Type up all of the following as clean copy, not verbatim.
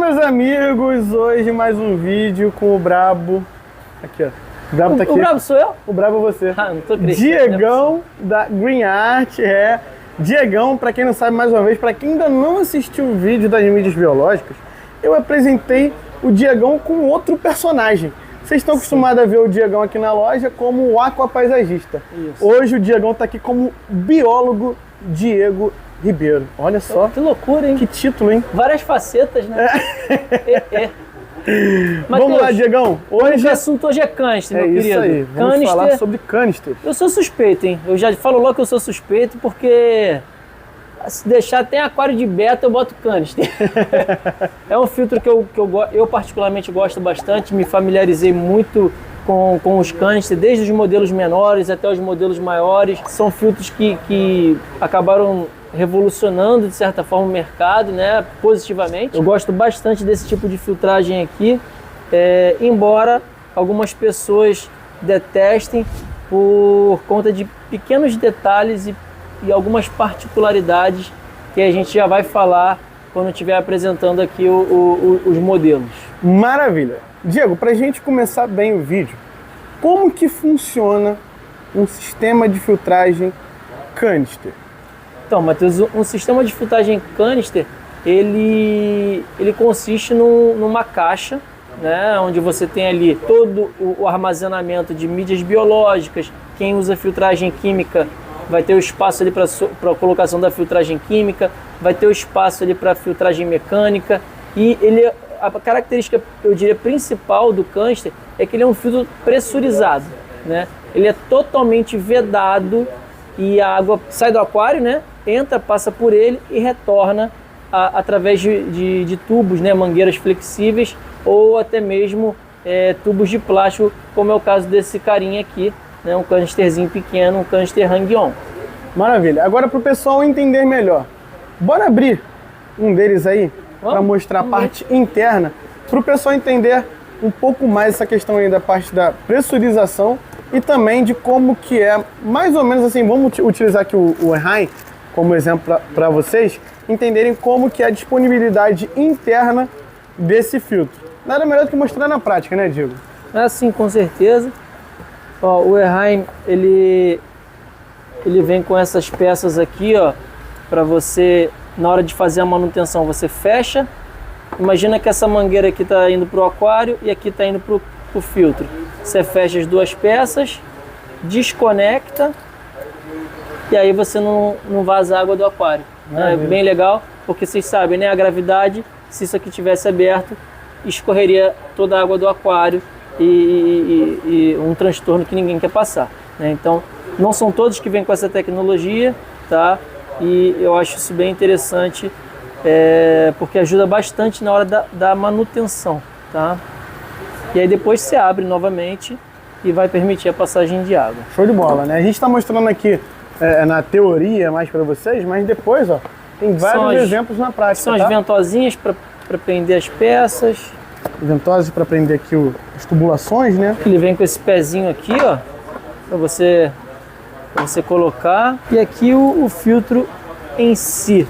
meus amigos, hoje mais um vídeo com o Brabo. Aqui, ó. O Brabo tá aqui. O Brabo sou eu? O Brabo é você. Ah, não tô acreditando. Diegão da Green Art, Diegão, pra quem não sabe, mais uma vez, pra quem ainda não assistiu o vídeo das mídias biológicas, eu apresentei o Diegão com outro personagem. Vocês estão acostumados a ver o Diegão aqui na loja como o aquapaisagista. Isso. Hoje o Diegão tá aqui como biólogo Diego Ribeiro. Olha só. Que loucura, hein? Que título, hein? Várias facetas, né? Vamos lá, Diegão. Hoje o assunto hoje é canister, meu querido. É isso aí. Vamos falar sobre canister. Eu sou suspeito, hein? Eu já falo logo que eu sou suspeito porque se deixar até aquário de beta eu boto canister. É um filtro que eu particularmente gosto bastante, me familiarizei muito com os canister, desde os modelos menores até os modelos maiores. São filtros que acabaram revolucionando de certa forma o mercado, né, positivamente. Eu gosto bastante desse tipo de filtragem aqui, embora algumas pessoas detestem por conta de pequenos detalhes e algumas particularidades que a gente já vai falar quando estiver apresentando aqui os modelos. Maravilha! Diego, para a gente começar bem o vídeo, como que funciona um sistema de filtragem canister? Então, Matheus, um sistema de filtragem canister, ele consiste numa caixa, né, onde você tem ali todo o armazenamento de mídias biológicas. Quem usa filtragem química vai ter o espaço ali para a colocação da filtragem química, vai ter o espaço ali para filtragem mecânica, e a característica, eu diria, principal do canister é que ele é um filtro pressurizado, né? Ele é totalmente vedado e a água sai do aquário, né? Entra, passa por ele e retorna através de tubos, né? Mangueiras flexíveis ou até mesmo tubos de plástico, como é o caso desse carinha aqui, né? Um canisterzinho pequeno, um canister hang-on. Maravilha. Agora, para o pessoal entender melhor, bora abrir um deles aí para mostrar a parte interna, para o pessoal entender um pouco mais essa questão aí da parte da pressurização e também de como que é, mais ou menos assim, vamos utilizar aqui o Erraim como exemplo para vocês entenderem como que é a disponibilidade interna desse filtro. Nada melhor do que mostrar na prática, né, Diego? Sim, com certeza. Ó, o Erraim, ele vem com essas peças aqui, ó, para você, na hora de fazer a manutenção, você fecha. Imagina que essa mangueira aqui está indo para o aquário e aqui está indo para o filtro. Você fecha as duas peças, desconecta e aí você não vaza a água do aquário. É bem legal, porque vocês sabem, né? A gravidade, se isso aqui tivesse aberto, escorreria toda a água do aquário e um transtorno que ninguém quer passar, né? Então, não são todos que vêm com essa tecnologia, tá? E eu acho isso bem interessante, porque ajuda bastante na hora da manutenção, tá? E aí depois você abre novamente e vai permitir a passagem de água. Show de bola, né? A gente está mostrando aqui na teoria mais para vocês, mas depois, ó, tem vários exemplos na prática. São as ventosinhas para prender as peças. Ventosas para prender aqui as tubulações, né? Ele vem com esse pezinho aqui, ó, para você colocar. E aqui o filtro em si.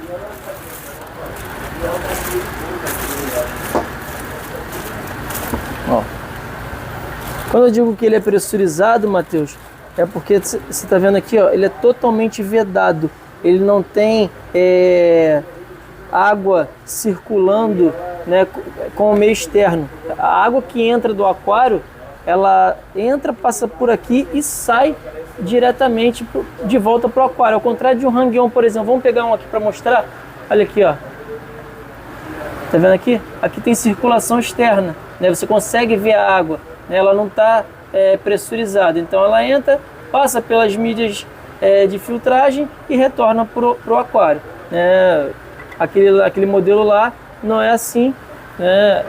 Ó. Quando eu digo que ele é pressurizado, Matheus, é porque você está vendo aqui, ó, ele é totalmente vedado. Ele não tem água circulando, né, com o meio externo. A água que entra do aquário, ela entra, passa por aqui e sai diretamente de volta para o aquário. Ao contrário de um hang-on, por exemplo. Vamos pegar um aqui para mostrar. Olha aqui, ó. Tá vendo aqui? Aqui tem circulação externa, né? Você consegue ver a água, né? Ela não está pressurizada. Então ela entra, passa pelas mídias de filtragem e retorna pro aquário, né? Aquele modelo lá não é assim, né?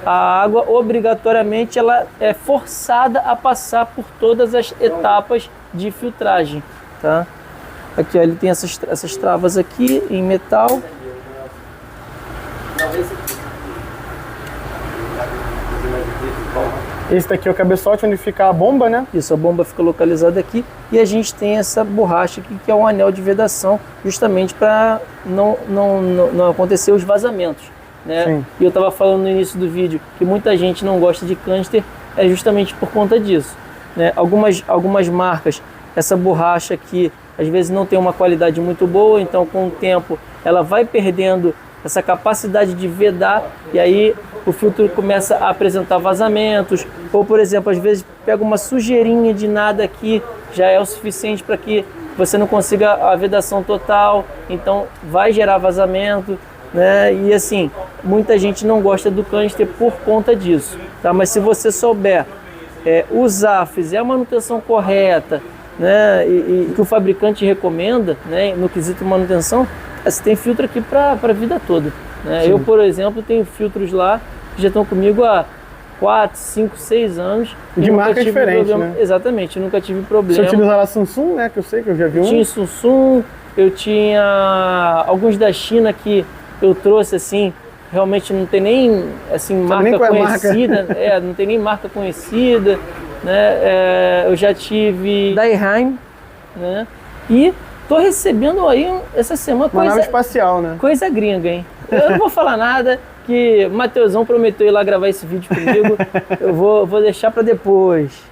A água obrigatoriamente ela é forçada a passar por todas as etapas de filtragem, tá? Aqui, ó, ele tem essas travas aqui em metal. Esse daqui é o cabeçote onde fica a bomba, né? Isso, a bomba fica localizada aqui. E a gente tem essa borracha aqui, que é um anel de vedação, justamente para não acontecer os vazamentos, né? Sim. E eu estava falando no início do vídeo que muita gente não gosta de canister, é justamente por conta disso, né? Algumas marcas, essa borracha aqui, às vezes não tem uma qualidade muito boa, então com o tempo ela vai perdendo essa capacidade de vedar e aí o filtro começa a apresentar vazamentos, ou por exemplo, às vezes pega uma sujeirinha de nada aqui, já é o suficiente para que você não consiga a vedação total, então vai gerar vazamento, né? E assim, muita gente não gosta do canister por conta disso, tá? Mas se você souber usar, fizer a manutenção correta, né? E que o fabricante recomenda, né? No quesito manutenção, você tem filtro aqui para a vida toda, né? Eu, por exemplo, tenho filtros lá que já estão comigo há 4, 5, 6 anos. De marca diferente, né? Exatamente, nunca tive problema. Você utilizava a Samsung, né? Que eu sei, que eu já vi um. Tinha Samsung, eu tinha alguns da China que eu trouxe assim, realmente não tem nem assim, marca conhecida, não tem nem marca conhecida, né? Eu já tive da Eheim, né? E tô recebendo aí essa semana uma nave espacial, né? Coisa gringa, hein? Eu não vou falar nada, que o Mateusão prometeu ir lá gravar esse vídeo comigo. Eu vou deixar para depois.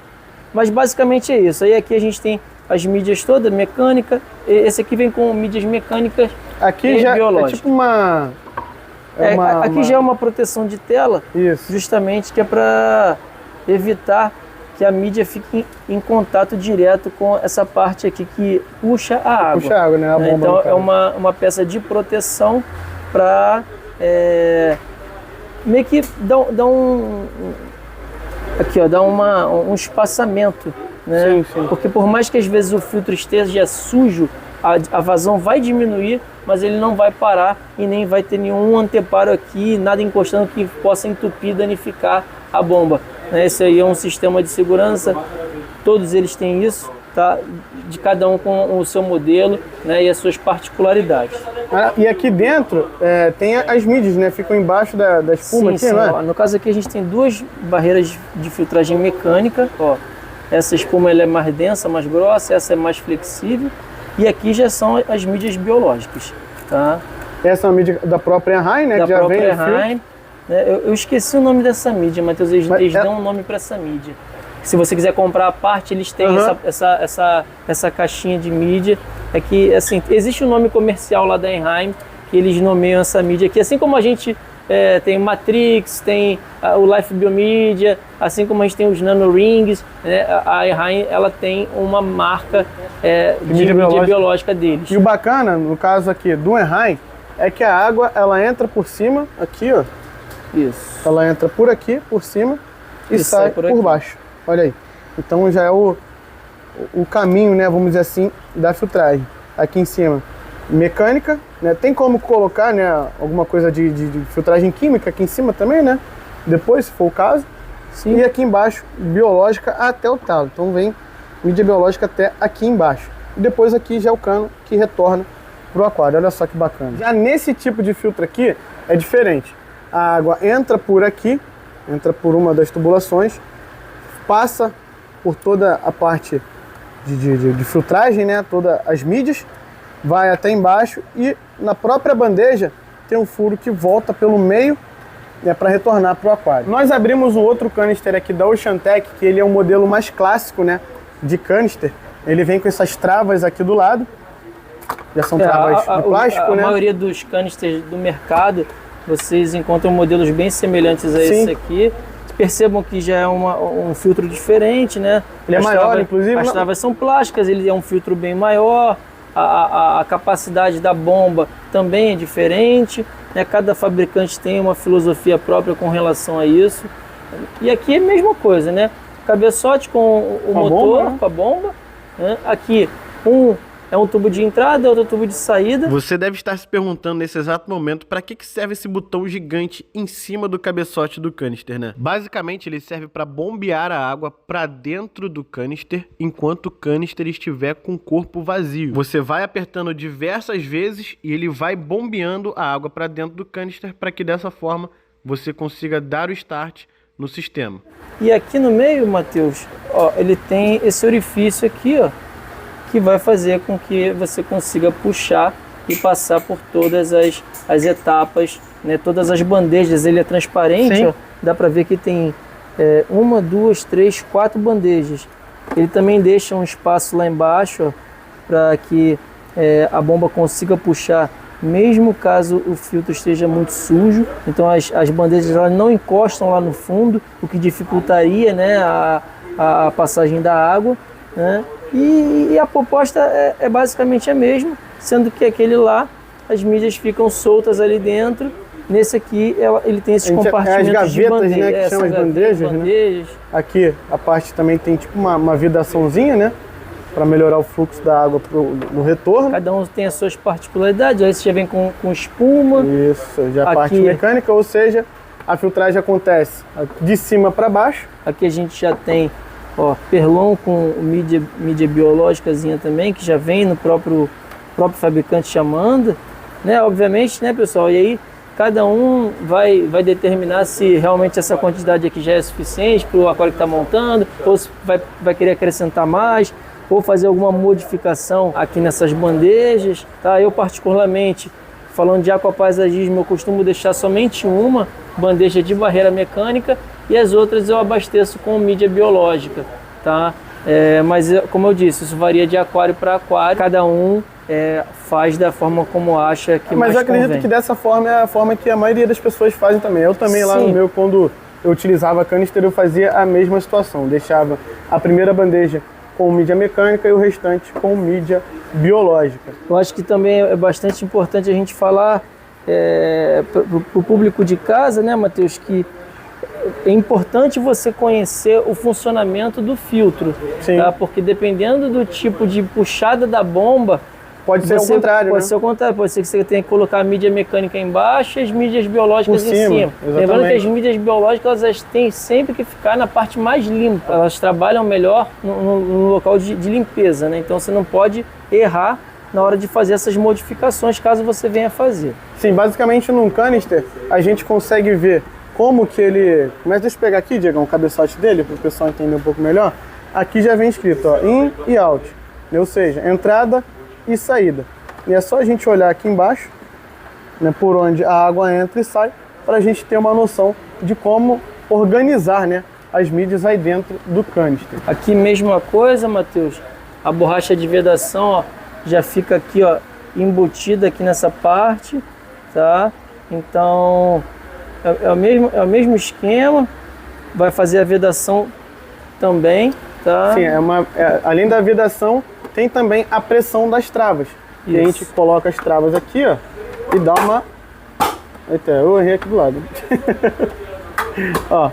Mas basicamente é isso. Aí aqui a gente tem as mídias todas, mecânica. Esse aqui vem com mídias mecânicas aqui e já biológicas. É tipo uma... aqui já é uma proteção de tela, isso, justamente que é para evitar que a mídia fique em contato direto com essa parte aqui que puxa a água. Puxa a água, né? A bomba, então é uma peça de proteção para meio que dá um aqui, ó, dá um espaçamento, né? Sim, sim. Porque por mais que às vezes o filtro esteja sujo, a vazão vai diminuir, mas ele não vai parar e nem vai ter nenhum anteparo aqui, nada encostando que possa entupir, danificar a bomba. Esse aí é um sistema de segurança, todos eles têm isso, tá? De cada um com o seu modelo, né? E as suas particularidades. E aqui dentro tem as mídias, né? Ficam embaixo da espuma. Sim, aqui, sim. não é? Ó, no caso aqui a gente tem duas barreiras de filtragem mecânica. Ó, essa espuma ela é mais densa, mais grossa, essa é mais flexível. E aqui já são as mídias biológicas, tá? Essa é uma mídia da própria Eheim, né? Da que já própria vem Eheim. Eu esqueci o nome dessa mídia, Matheus, eles dão um nome para essa mídia. Se você quiser comprar a parte, eles têm essa caixinha de mídia. É que, assim, existe um nome comercial lá da Eheim, que eles nomeiam essa mídia aqui. Assim como a gente tem o Matrix, tem o Life Biomedia, assim como a gente tem os Nano Rings, né? A Eheim, ela tem uma marca de mídia biológica deles. E o bacana, no caso aqui do Eheim, é que a água, ela entra por cima, aqui, ó. Isso. Ela entra por aqui, por cima, e sai por baixo. Olha aí. Então já é o caminho, né, vamos dizer assim, da filtragem. Aqui em cima, mecânica, né? Tem como colocar, né, alguma coisa de filtragem química aqui em cima também, né? Depois, se for o caso. Sim. E aqui embaixo, biológica até o talo. Então vem mídia biológica até aqui embaixo. E depois aqui já é o cano que retorna pro aquário. Olha só que bacana. Já nesse tipo de filtro aqui é diferente. A água entra por aqui, entra por uma das tubulações, passa por toda a parte de filtragem, né? Todas as mídias, vai até embaixo e na própria bandeja tem um furo que volta pelo meio, né, para retornar para o aquário. Nós abrimos um outro canister aqui da Oceantec, que ele é um modelo mais clássico, né, de canister. Ele vem com essas travas aqui do lado, já são travas de plástico, né? A maioria dos canisters do mercado, vocês encontram modelos bem semelhantes a esse aqui. Percebam que já é um filtro diferente, né? Ele é maior, inclusive. As travas são plásticas, ele é um filtro bem maior. A capacidade da bomba também é diferente, né? Cada fabricante tem uma filosofia própria com relação a isso. E aqui é a mesma coisa, né? Cabeçote com o motor, bomba, né? Com a bomba. Né? Aqui é um tubo de entrada, outro tubo de saída. Você deve estar se perguntando nesse exato momento para que serve esse botão gigante em cima do cabeçote do canister, né? Basicamente, ele serve para bombear a água para dentro do canister enquanto o canister estiver com o corpo vazio. Você vai apertando diversas vezes e ele vai bombeando a água para dentro do canister para que dessa forma você consiga dar o start no sistema. E aqui no meio, Matheus, ó, ele tem esse orifício aqui, ó, que vai fazer com que você consiga puxar e passar por todas as etapas né? Todas as bandejas, ele é transparente, ó, dá para ver que tem 1, 2, 3, 4 bandejas. Ele também deixa um espaço lá embaixo para que a bomba consiga puxar, mesmo caso o filtro esteja muito sujo. Então as bandejas elas não encostam lá no fundo, o que dificultaria, né, a passagem da água, né? E a proposta é basicamente a mesma, sendo que aquele lá, as mídias ficam soltas ali dentro. Nesse aqui, ele tem esses compartimentos as gavetas, de bandeja, né, que chamam as bandejas, né? Aqui, a parte também tem tipo uma vedaçãozinha, né? Para melhorar o fluxo da água no retorno. Cada um tem as suas particularidades. Aí você já vem com espuma. Isso, já a parte mecânica, ou seja, a filtragem acontece de cima para baixo. Aqui a gente já tem, ó, Perlon com mídia biológicazinha também, que já vem no próprio fabricante chamando, né? Obviamente, né, pessoal? E aí cada um vai determinar se realmente essa quantidade aqui já é suficiente para o aquário que está montando, ou se vai querer acrescentar mais, ou fazer alguma modificação aqui nessas bandejas, tá? Eu particularmente, falando de aquapaisagismo, eu costumo deixar somente uma bandeja de barreira mecânica e as outras eu abasteço com mídia biológica, tá? Mas como eu disse, isso varia de aquário para aquário, cada um faz da forma como acha que mais convém. Mas eu acredito convém. que dessa forma é a forma que a maioria das pessoas fazem também. Eu também lá no meu, quando eu utilizava canister, eu fazia a mesma situação. Deixava a primeira bandeja com mídia mecânica e o restante com mídia biológica. Eu acho que também é bastante importante a gente falar para o público de casa, né, Matheus, que é importante você conhecer o funcionamento do filtro, tá? Porque dependendo do tipo de puxada da bomba, pode ser o contrário, pode ser o contrário, pode ser que você tenha que colocar a mídia mecânica embaixo e as mídias biológicas em cima. Exatamente. Lembrando que as mídias biológicas elas têm sempre que ficar na parte mais limpa, elas trabalham melhor no local de limpeza, né? Então você não pode errar na hora de fazer essas modificações, caso você venha fazer. Sim, basicamente num canister a gente consegue ver como que ele... Mas deixa eu pegar aqui, Diego, o cabeçote dele, para o pessoal entender um pouco melhor. Aqui já vem escrito, ó, in e out, ou seja, entrada e saída. E é só a gente olhar aqui embaixo, né, por onde a água entra e sai, para a gente ter uma noção de como organizar, né, as mídias aí dentro do canister. Aqui mesma coisa, Matheus, a borracha de vedação, ó, já fica aqui, ó, embutida aqui nessa parte, tá? Então é o mesmo esquema, vai fazer a vedação também, tá? Sim, além da vedação, tem também a pressão das travas. E a gente coloca as travas aqui, ó, e dá uma... Eita, eu errei aqui do lado. Ó,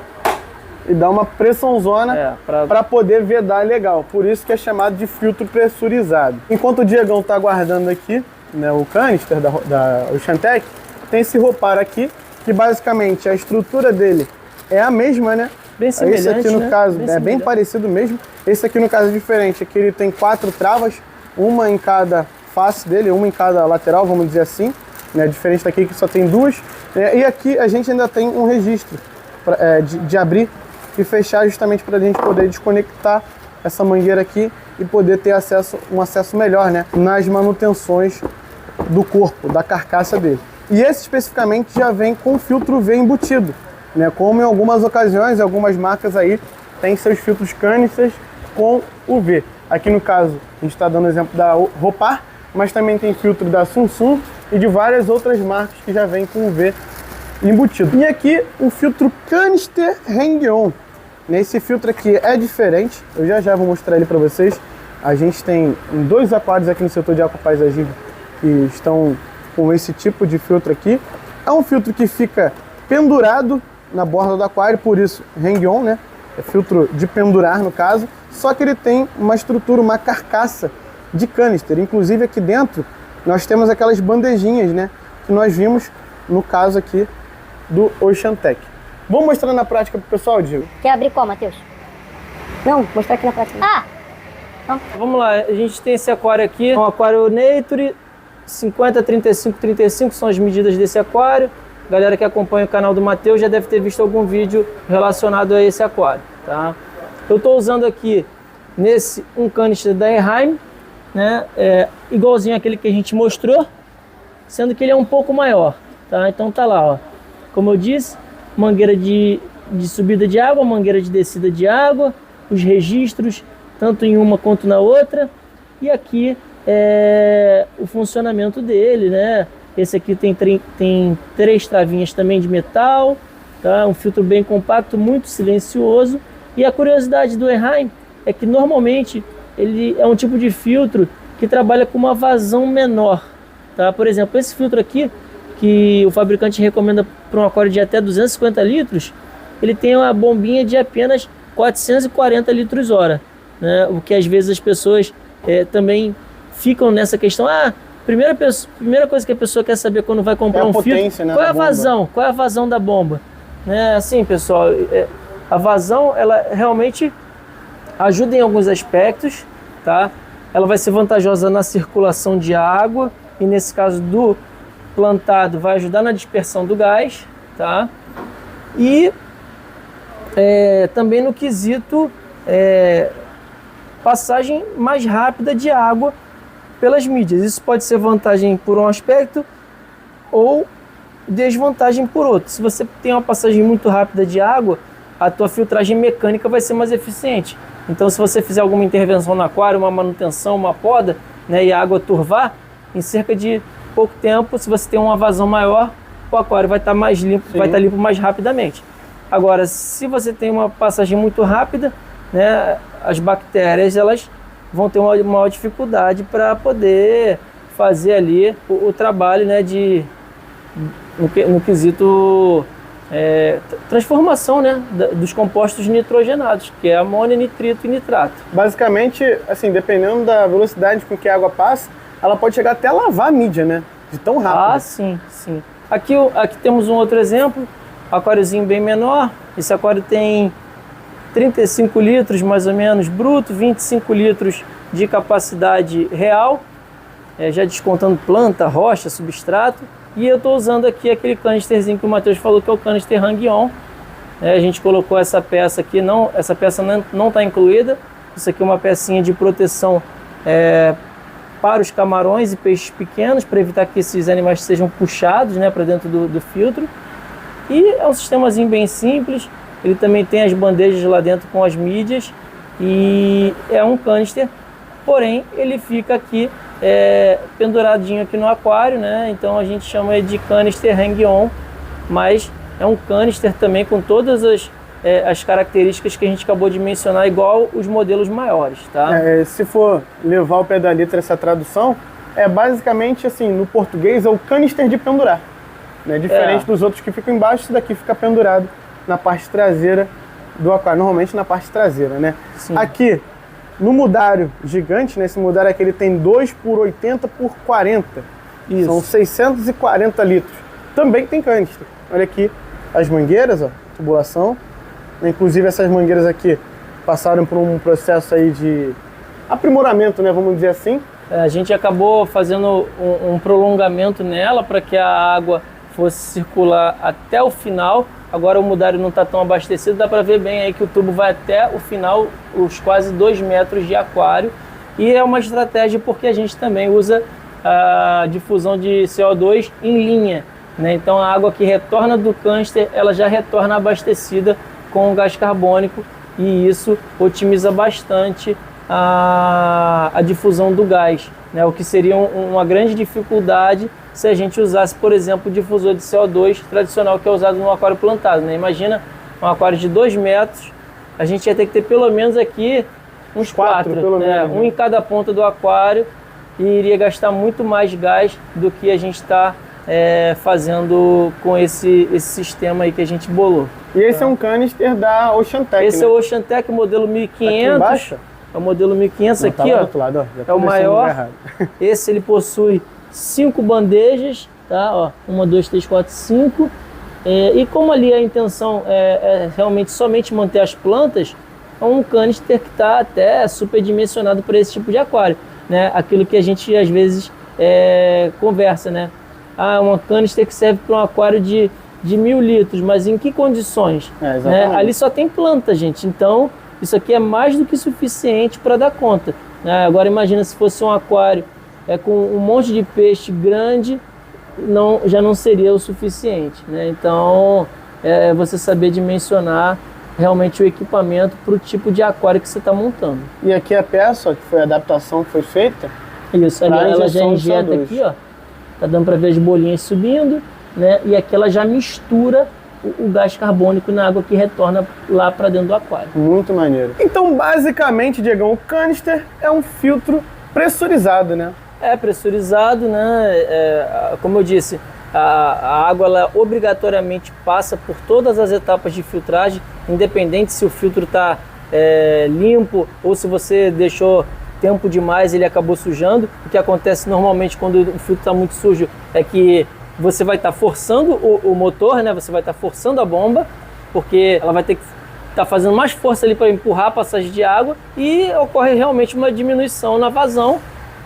e dá uma pressãozona para poder vedar legal. Por isso que é chamado de filtro pressurizado. Enquanto o Diegão tá guardando aqui, né, o canister da Oceantec, tem esse ropar aqui, que basicamente a estrutura dele é a mesma, né? Bem semelhante, esse aqui no caso bem bem parecido mesmo. Esse aqui no caso é diferente, aqui ele tem 4 travas, uma em cada face dele, uma em cada lateral, vamos dizer assim, né? Diferente daqui que só tem 2. E aqui a gente ainda tem um registro de abrir e fechar, justamente para a gente poder desconectar essa mangueira aqui e poder ter um acesso melhor, né, nas manutenções do corpo, da carcaça dele. E esse especificamente já vem com filtro V embutido, né? Como em algumas ocasiões, algumas marcas aí têm seus filtros canisters com o V. Aqui no caso, a gente está dando exemplo da Ropar, mas também tem filtro da Samsung e de várias outras marcas que já vem com o V embutido. E aqui o filtro canister Hang-On. Esse filtro aqui é diferente, eu já vou mostrar ele para vocês. A gente tem 2 aquários aqui no setor de aquapaisagismo que estão com esse tipo de filtro aqui. É um filtro que fica pendurado na borda do aquário, por isso hang-on, né? É filtro de pendurar no caso, só que ele tem uma estrutura, uma carcaça de canister. Inclusive aqui dentro nós temos aquelas bandejinhas, né, que nós vimos no caso aqui do Oceantec. Vamos mostrar na prática pro pessoal, Diego? Quer abrir qual, Matheus? Não, mostrar aqui na prática. Ah! Então, vamos lá, a gente tem esse aquário aqui, um aquário Nature, 50, 35, 35 são as medidas desse aquário. Galera que acompanha o canal do Matheus já deve ter visto algum vídeo relacionado a esse aquário, tá? Eu estou usando aqui um canister da Eheim, né? Igualzinho aquele que a gente mostrou, sendo que ele é um pouco maior, tá? Então tá lá, ó. Como eu disse, mangueira de subida de água, mangueira de descida de água, os registros, tanto em uma quanto na outra. E aqui é o funcionamento dele, né? Esse aqui tem 3 travinhas também de metal, tá? Um filtro bem compacto, muito silencioso. E a curiosidade do Eheim é que normalmente ele é um tipo de filtro que trabalha com uma vazão menor, tá? Por exemplo, esse filtro aqui, que o fabricante recomenda para um aquário de até 250 litros, ele tem uma bombinha de apenas 440 litros hora, né? O que às vezes as pessoas também ficam nessa questão, primeira coisa que a pessoa quer saber quando vai comprar um filtro, né, qual é a vazão? Qual é a vazão da bomba? Né? Assim, pessoal, a vazão, ela realmente ajuda em alguns aspectos, tá? Ela vai ser vantajosa na circulação de água e nesse caso do plantado vai ajudar na dispersão do gás, tá? E também no quesito passagem mais rápida de água pelas mídias. Isso pode ser vantagem por um aspecto ou desvantagem por outro. Se você tem uma passagem muito rápida de água, a tua filtragem mecânica vai ser mais eficiente. Então, se você fizer alguma intervenção no aquário, uma manutenção, uma poda, né, e a água turvar, em cerca de pouco tempo, se você tem uma vazão maior, o aquário vai estar mais limpo, vai estar limpo mais rapidamente. Agora, se você tem uma passagem muito rápida, né, as bactérias elas vão ter uma maior dificuldade para poder fazer ali o trabalho, né, no quesito transformação, né, dos compostos nitrogenados, que é amônia, nitrito e nitrato. Basicamente, assim, dependendo da velocidade com que a água passa, ela pode chegar até a lavar a mídia, né? De tão rápido. Sim, sim. Aqui temos um outro exemplo, aquáriozinho bem menor. Esse aquário tem 35 litros mais ou menos bruto, 25 litros de capacidade real, já descontando planta, rocha, substrato. E eu estou usando aqui aquele canisterzinho que o Matheus falou, que é o canister Hang-On. A gente colocou essa peça aqui, essa peça não está incluída. Isso aqui é uma pecinha de proteção para os camarões e peixes pequenos, para evitar que esses animais sejam puxados, né, para dentro do filtro. E é um sistemazinho bem simples. Ele também tem as bandejas lá dentro com as mídias e é um canister, porém ele fica aqui penduradinho aqui no aquário, né? Então a gente chama de canister Hang-On, mas é um canister também com todas as características que a gente acabou de mencionar, igual os modelos maiores, tá? Se for levar ao pé da letra essa tradução, basicamente assim, no português é o canister de pendurar, né? Diferente dos outros que ficam embaixo, esse daqui fica pendurado na parte traseira do aquário, normalmente na parte traseira, né? Sim. Aqui, no mudário gigante, né? Esse mudário aqui ele tem 2 por 80 por 40. Isso. São 640 litros. Também tem canister. Olha aqui as mangueiras, ó, tubulação. Inclusive essas mangueiras aqui passaram por um processo aí de aprimoramento, né? Vamos dizer assim. A gente acabou fazendo um prolongamento nela para que a água fosse circular até o final. Agora o mudário não está tão abastecido, dá para ver bem aí que o tubo vai até o final, os quase 2 metros de aquário. E é uma estratégia porque a gente também usa a difusão de CO2 em linha, né? Então a água que retorna do canister, ela já retorna abastecida com o gás carbônico e isso otimiza bastante a difusão do gás, né? O que seria uma grande dificuldade se a gente usasse, por exemplo, o difusor de CO2 tradicional que é usado no aquário plantado, né? Imagina um aquário de 2 metros, a gente ia ter que ter pelo menos aqui uns 4, né? Um em cada ponta do aquário e iria gastar muito mais gás do que a gente está fazendo com esse sistema aí que a gente bolou. E esse é um canister da Oceantec, Esse é o Oceantec modelo 1500. É o modelo 1500 aqui, tá ó. Do outro lado, ó. É o maior. Esse ele possui 5 bandejas, tá? Ó, 1, 2, 3, 4, 5. E como ali a intenção é realmente somente manter as plantas, é um canister que está até superdimensionado para esse tipo de aquário, né? Aquilo que a gente às vezes conversa, né? Um canister que serve para um aquário de 1000 litros, mas em que condições? Né? Ali só tem planta, gente. Então isso aqui é mais do que suficiente para dar conta, né? Agora imagina se fosse um aquário com um monte de peixe grande, já não seria o suficiente, né? Então, você saber dimensionar realmente o equipamento para o tipo de aquário que você está montando. E aqui a peça, ó, que foi a adaptação que foi feita. Isso, ali ela já injeta aqui, ó. Tá dando para ver as bolinhas subindo, né? E aqui ela já mistura o gás carbônico na água que retorna lá para dentro do aquário. Muito maneiro. Então, basicamente, Diegão, o canister é um filtro pressurizado, né? É pressurizado, né? Como eu disse, a água ela obrigatoriamente passa por todas as etapas de filtragem, independente se o filtro está limpo ou se você deixou tempo demais ele acabou sujando. O que acontece normalmente quando o filtro está muito sujo é que você vai estar forçando o motor, né? Você vai estar forçando a bomba, porque ela vai ter que estar fazendo mais força ali para empurrar a passagem de água e ocorre realmente uma diminuição na vazão,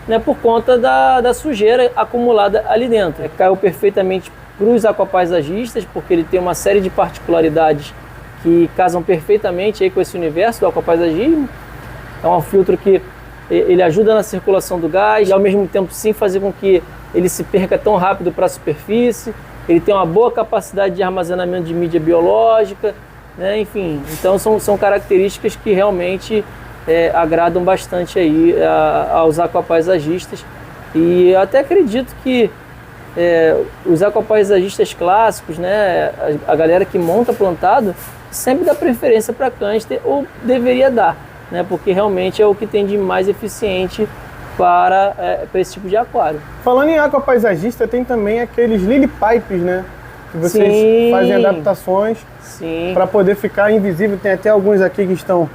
né? Por conta da sujeira acumulada ali dentro. Caiu perfeitamente para os aquapaisagistas, porque ele tem uma série de particularidades que casam perfeitamente aí com esse universo do aquapaisagismo. É um filtro que ele ajuda na circulação do gás e ao mesmo tempo sim fazer com que ele se perca tão rápido para a superfície. Ele tem uma boa capacidade de armazenamento de mídia biológica, né? Enfim, então são características que realmente agradam bastante aí aos aquapaisagistas. E eu até acredito que os aquapaisagistas clássicos, né, a galera que monta plantado, sempre dá preferência para canister, ou deveria dar, né, porque realmente é o que tem de mais eficiente para esse tipo de aquário. Falando em aquapaisagista, tem também aqueles lily pipes, né? Que vocês fazem adaptações para poder ficar invisível. Tem até alguns aqui que estão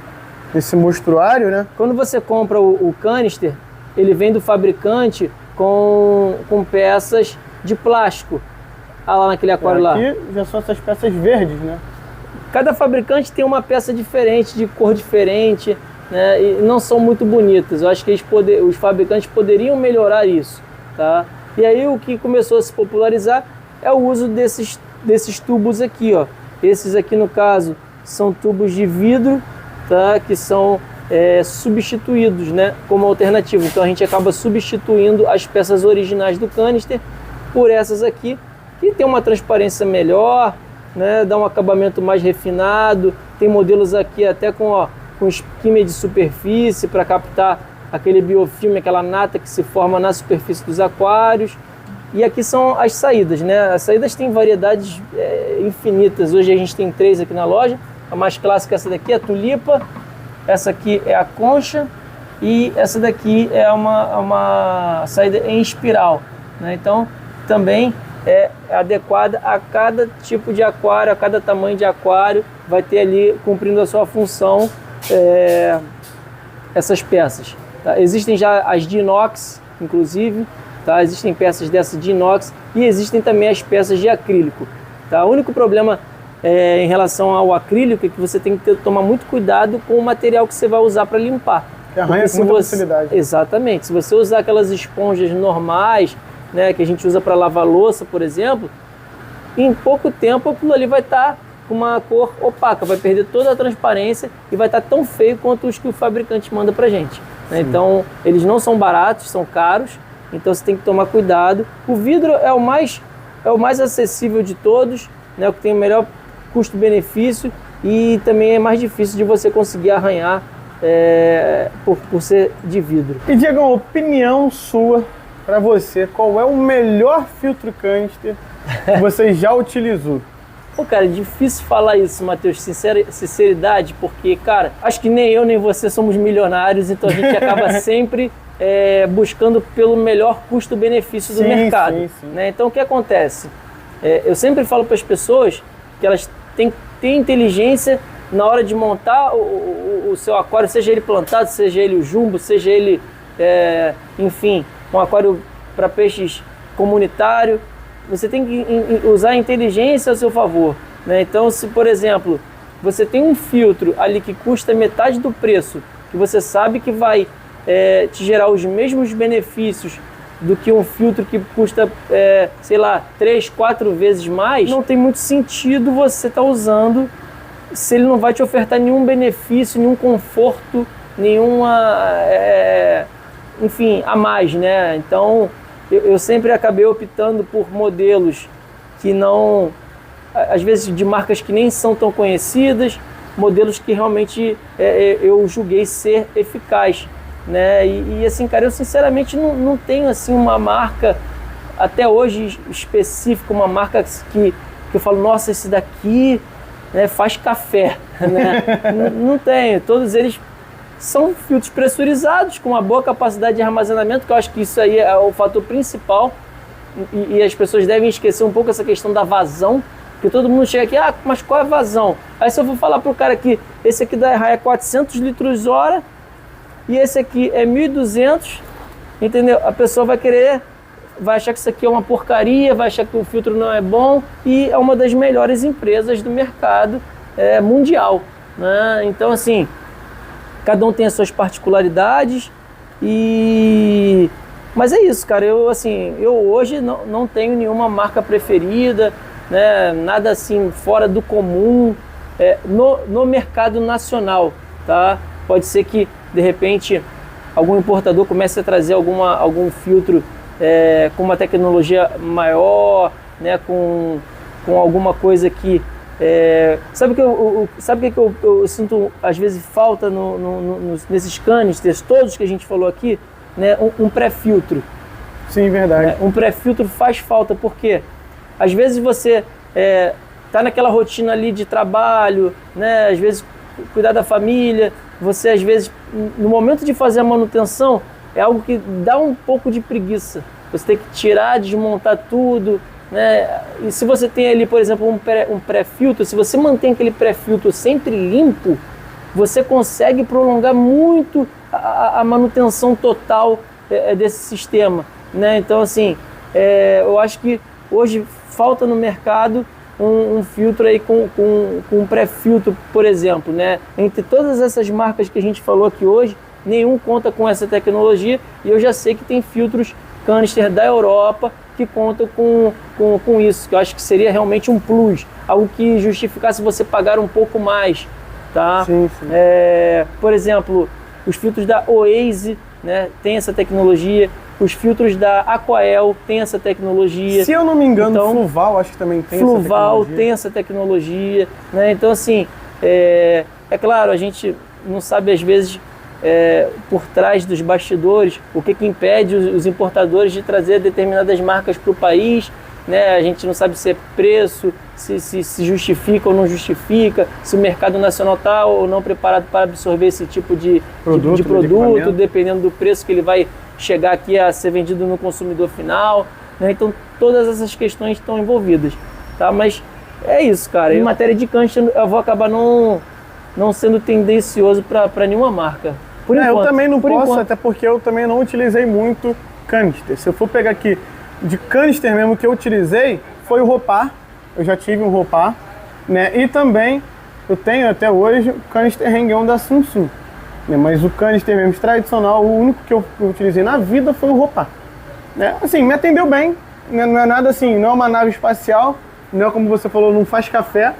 nesse mostruário, né? Quando você compra o canister, ele vem do fabricante com peças de plástico. Olha lá naquele aquário lá. Aqui já são essas peças verdes, né? Cada fabricante tem uma peça diferente, de cor diferente, né? E não são muito bonitas. Eu acho que os fabricantes poderiam melhorar isso, tá? E aí o que começou a se popularizar é o uso desses tubos aqui, ó. Esses aqui, no caso, são tubos de vidro, tá? Que são substituídos, né, como alternativa. Então a gente acaba substituindo as peças originais do canister por essas aqui, que tem uma transparência melhor, né, dá um acabamento mais refinado. Tem modelos aqui até com skimmer de superfície para captar aquele biofilme, aquela nata que se forma na superfície dos aquários. E aqui são as saídas, né? As saídas têm variedades infinitas. Hoje a gente tem 3 aqui na loja. A mais clássica é essa daqui, a tulipa. Essa aqui é a concha. E essa daqui é uma saída em espiral, né? Então também é adequada a cada tipo de aquário, a cada tamanho de aquário. Vai ter ali cumprindo a sua função essas peças, tá? Existem já as de inox, inclusive, tá? Existem peças dessas de inox e existem também as peças de acrílico, tá? O único problema em relação ao acrílico é que você tem que tomar muito cuidado com o material que você vai usar para limpar. Que arranha com muita facilidade. Exatamente. Se você usar aquelas esponjas normais, né, que a gente usa para lavar louça, por exemplo, em pouco tempo aquilo ali vai estar com uma cor opaca, vai perder toda a transparência e vai estar tão feio quanto os que o fabricante manda pra gente, né? Então eles não são baratos, são caros, então você tem que tomar cuidado. O vidro é o mais acessível de todos, né? O que tem o melhor custo-benefício e também é mais difícil de você conseguir arranhar por ser de vidro. E Diego, uma opinião sua para você, qual é o melhor filtro canister que você já utilizou? Pô, cara, é difícil falar isso, Matheus, sinceridade, porque, cara, acho que nem eu nem você somos milionários, então a gente acaba sempre buscando pelo melhor custo-benefício do mercado. Sim. Né? Então, o que acontece? Eu sempre falo para as pessoas que elas têm que ter inteligência na hora de montar o seu aquário, seja ele plantado, seja ele o jumbo, seja ele, enfim, um aquário para peixes comunitário. Você tem que usar a inteligência a seu favor, né? Então, se, por exemplo, você tem um filtro ali que custa metade do preço, que você sabe que vai te gerar os mesmos benefícios do que um filtro que custa, sei lá, 3, 4 vezes mais, não tem muito sentido você estar usando se ele não vai te ofertar nenhum benefício, nenhum conforto, nenhuma, enfim, a mais, né? Então, eu sempre acabei optando por modelos que não, às vezes de marcas que nem são tão conhecidas, modelos que realmente eu julguei ser eficaz, né? E assim, cara, eu sinceramente não tenho assim uma marca até hoje específica, uma marca que eu falo, nossa, esse daqui, né, faz café, né? Não tenho, todos eles são filtros pressurizados com uma boa capacidade de armazenamento, que eu acho que isso aí é o fator principal, e as pessoas devem esquecer um pouco essa questão da vazão, porque todo mundo chega aqui, mas qual é a vazão? Aí se eu vou falar pro cara que esse aqui da Errai é 400 litros hora e esse aqui é 1.200, entendeu? A pessoa vai achar que isso aqui é uma porcaria, vai achar que o filtro não é bom, e é uma das melhores empresas do mercado mundial, né? Então assim, cada um tem as suas particularidades, mas é isso, cara. Eu hoje não tenho nenhuma marca preferida, né? Nada assim fora do comum no mercado nacional, tá? Pode ser que de repente algum importador comece a trazer algum filtro com uma tecnologia maior, né? Com alguma coisa que sabe o que eu sinto às vezes falta nesses canisters todos que a gente falou aqui, né? Um pré-filtro. Sim, verdade. Um pré-filtro faz falta, porque às vezes você tá naquela rotina ali de trabalho, né? Às vezes cuidar da família, você às vezes no momento de fazer a manutenção é algo que dá um pouco de preguiça. Você tem que tirar, desmontar tudo, né? E se você tem ali, por exemplo, um pré-filtro, se você mantém aquele pré-filtro sempre limpo, você consegue prolongar muito a manutenção total desse sistema, né? Então, assim, eu acho que hoje falta no mercado um filtro aí com um pré-filtro, por exemplo, né? Entre todas essas marcas que a gente falou aqui hoje, nenhum conta com essa tecnologia, e eu já sei que tem filtros canister da Europa que contam com isso, que eu acho que seria realmente um plus, algo que justificasse você pagar um pouco mais, tá? Sim, sim. Por exemplo, os filtros da Oase, né, tem essa tecnologia, os filtros da Aquael tem essa tecnologia. Se eu não me engano, então, Fluval acho que também tem essa Fluval tecnologia. tem essa tecnologia, né? Então assim, é claro, a gente não sabe às vezes por trás dos bastidores o que impede os importadores de trazer determinadas marcas para o país, né? A gente não sabe se é preço, se justifica ou não justifica, se o mercado nacional está ou não preparado para absorver esse tipo de produto, dependendo do preço que ele vai chegar aqui a ser vendido no consumidor final, né? Então todas essas questões estão envolvidas, tá? Mas é isso, cara. Em matéria de canister, eu vou acabar não sendo tendencioso para nenhuma marca. Por enquanto, eu também não posso, enquanto. até porque eu também não utilizei muito canister. Se eu for pegar aqui de canister mesmo que eu utilizei, foi o Ropar. Eu já tive um Ropar, né? E também eu tenho até hoje o canister Hang-On da Samsung, né? Mas o canister mesmo tradicional, o único que eu utilizei na vida foi o Ropar, né? Assim, me atendeu bem, né? Não é nada assim, não é uma nave espacial, não é como você falou, não faz café,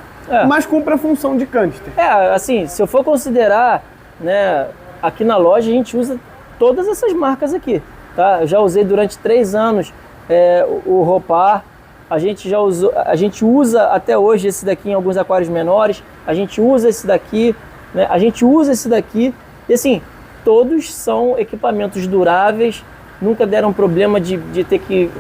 mas cumpre a função de canister. Assim, se eu for considerar, né, aqui na loja a gente usa todas essas marcas aqui, tá? Eu já usei durante 3 anos o Ropar, a gente usa até hoje esse daqui em alguns aquários menores, a gente usa esse daqui, né? A gente usa esse daqui, e assim, todos são equipamentos duráveis, nunca deram problema de ter que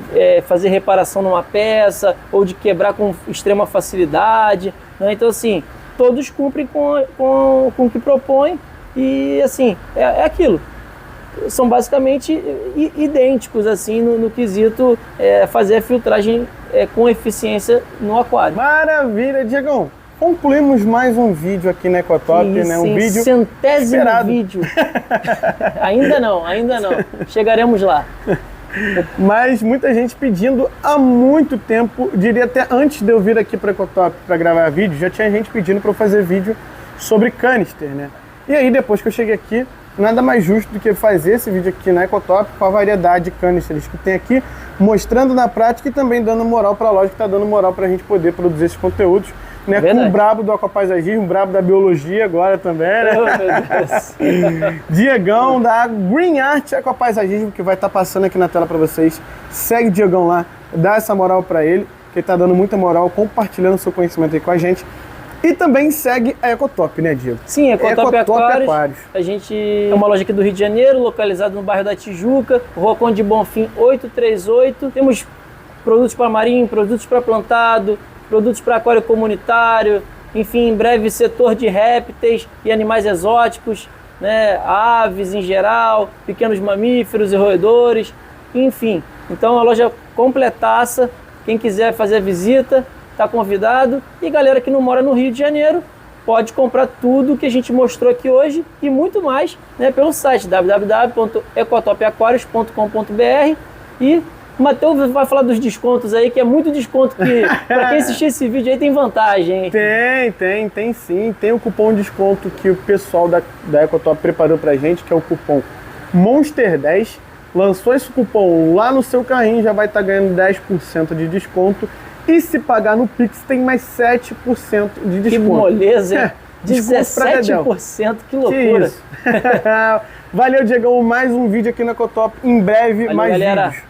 fazer reparação numa peça ou de quebrar com extrema facilidade, né? Então assim, todos cumprem com o que propõem. E assim, é aquilo. São basicamente idênticos assim no quesito fazer a filtragem com eficiência no aquário. Maravilha, Diegão. Concluímos mais um vídeo aqui na Ecotop, né? Um vídeo centésimo esperado. vídeo. Ainda não. Chegaremos lá. Mas muita gente pedindo há muito tempo, diria até antes de eu vir aqui para a Ecotop para gravar vídeo, já tinha gente pedindo para eu fazer vídeo sobre canister, né? E aí, depois que eu cheguei aqui, nada mais justo do que fazer esse vídeo aqui na Ecotop com a variedade de canisters que tem aqui, mostrando na prática e também dando moral para a loja, que está dando moral para a gente poder produzir esses conteúdos né? Com Verdade. o brabo do aquapaisagismo, o brabo da biologia agora também, né? Oh, meu Deus. Diegão da Green Art Aquapaisagismo, que vai estar passando aqui na tela para vocês. Segue o Diegão lá, dá essa moral para ele, que ele tá dando muita moral, compartilhando seu conhecimento aí com a gente. E também segue a Ecotop, né, Diego? Sim, Ecotop Aquários. Aquários. A gente é uma loja aqui do Rio de Janeiro, localizada no bairro da Tijuca, Rua Conde de Bonfim 838. Temos produtos para marinho, produtos para plantado, produtos para aquário comunitário, enfim, em breve setor de répteis e animais exóticos, né, aves em geral, pequenos mamíferos e roedores, enfim. Então a loja completaça, quem quiser fazer a visita, está convidado. E galera que não mora no Rio de Janeiro, pode comprar tudo que a gente mostrou aqui hoje e muito mais, né, pelo site www.ecotopaquarios.com.br. E o Matheus vai falar dos descontos aí, que é muito desconto que para quem assistir esse vídeo aí tem vantagem, hein? Tem sim. Tem o cupom de desconto que o pessoal da Ecotop preparou pra gente, que é o cupom Monster10. Lançou esse cupom lá no seu carrinho, já vai estar ganhando 10% de desconto. E se pagar no Pix, tem mais 7% de desconto. Que moleza, hein? Desconto pra Dedéu. 17%, que loucura. Que isso. Valeu, Diegão. Mais um vídeo aqui na Ecotop. Em breve, Valeu, mais galera. vídeos.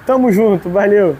Tamo junto, valeu.